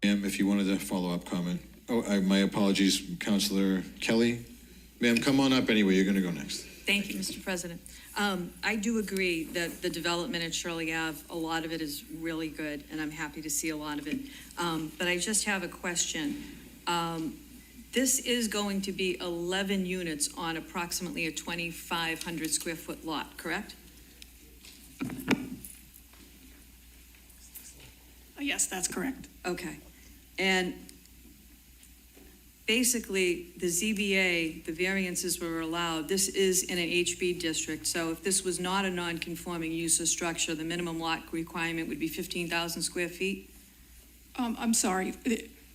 Ma'am, if you wanted a follow-up comment. Oh, my apologies, Councilor Kelly. Ma'am, come on up anyway. You're going to go next. Thank you, Mr. President. I do agree that the development at Shirley Ave, a lot of it is really good, and I'm happy to see a lot of it. But I just have a question. This is going to be 11 units on approximately a 2,500 square foot lot, correct? Yes, that's correct. Okay. And basically, the ZBA, the variances were allowed. This is in an HB district, so if this was not a non-conforming use or structure, the minimum lot requirement would be 15,000 square feet? I'm sorry,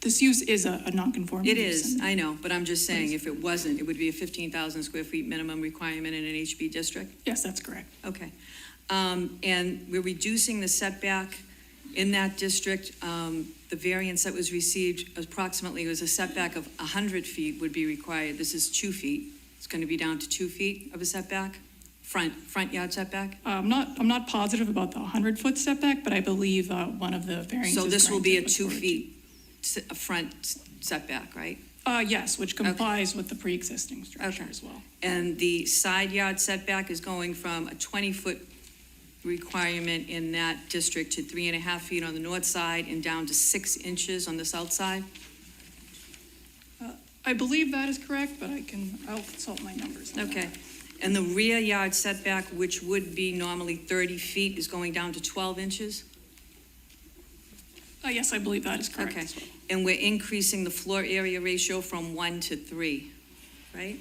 this use is a non-conforming It use. is, I know, but I'm just saying, if it wasn't, it would be a 15,000 square feet minimum requirement in an HB district? Yes, that's correct. Okay. And we're reducing the setback in that district. The variance that was received approximately was a setback of 100 feet would be required. This is 2 feet. It's going to be down to 2 feet of a setback, front yard setback. I'm not positive about the 100-foot setback, but I believe one of the variances. So this will be a granted was 2 for feet front setback, right? Yes, which complies with the pre-existing structure Okay. as well. And the side yard setback is going from a 20-foot requirement in that district to 3.5 feet on the north side and down to 6 inches on the south side? I believe that is correct, but I'll consult my numbers on Okay. that. And the rear yard setback, which would be normally 30 feet, is going down to 12 inches? Yes, I believe that is correct Okay. as well. And we're increasing the floor area ratio from 1 to 3, right?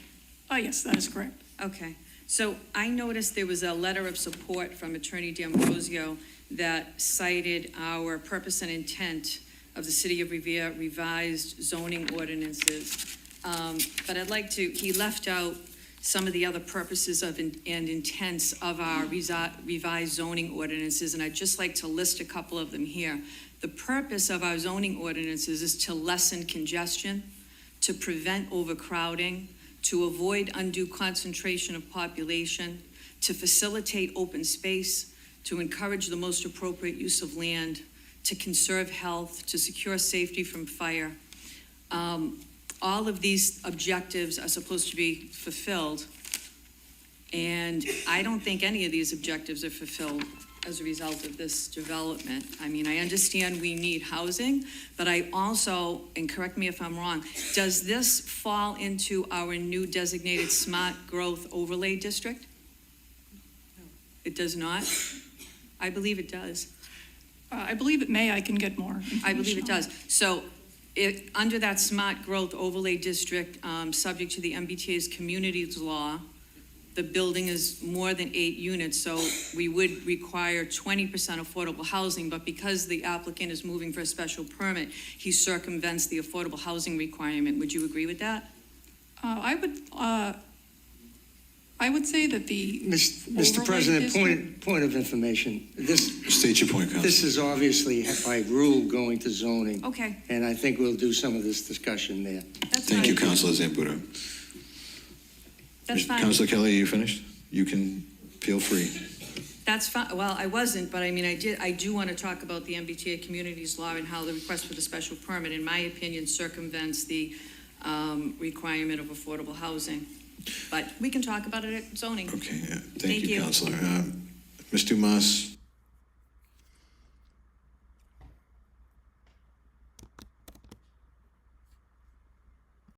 Yes, that is correct. Okay. So I noticed there was a letter of support from Attorney D'Ambrosio that cited our purpose and intent of the City of Revere revised zoning ordinances. But I'd like to, he left out some of the other purposes of and intents of our revised zoning ordinances, and I'd just like to list a couple of them here. The purpose of our zoning ordinances is to lessen congestion, to prevent overcrowding, to avoid undue concentration of population, to facilitate open space, to encourage the most appropriate use of land, to conserve health, to secure safety from fire. All of these objectives are supposed to be fulfilled, and I don't think any of these objectives are fulfilled as a result of this development. I mean, I understand we need housing, but I also, and correct me if I'm wrong, does this fall into our new designated smart growth overlay district? No. It does not? I believe it does. I believe it may. I can get more information. I believe it on does. So under that smart growth overlay district, subject to the MBTA's communities law, the building is more than 8 units, so we would require 20% affordable housing, but because the applicant is moving for a special permit, he circumvents the affordable housing requirement. Would you agree with that? I would say that the Mr. overlay President, district- point of information. State your point, Councilor. This is obviously by rule going to zoning. Okay, And I think we'll do some of this discussion there. that's Thank you, fine. Councilor Zambuda. That's fine. Councilor Kelly, are you finished? You can feel free. That's fine. Well, I wasn't, but I mean, I do want to talk about the MBTA communities law and how the request for the special permit, in my opinion, circumvents the requirement of affordable housing. But we can talk about it at zoning. Okay, yeah. Thank Thank you, you. Councilor. Ms. Dumas,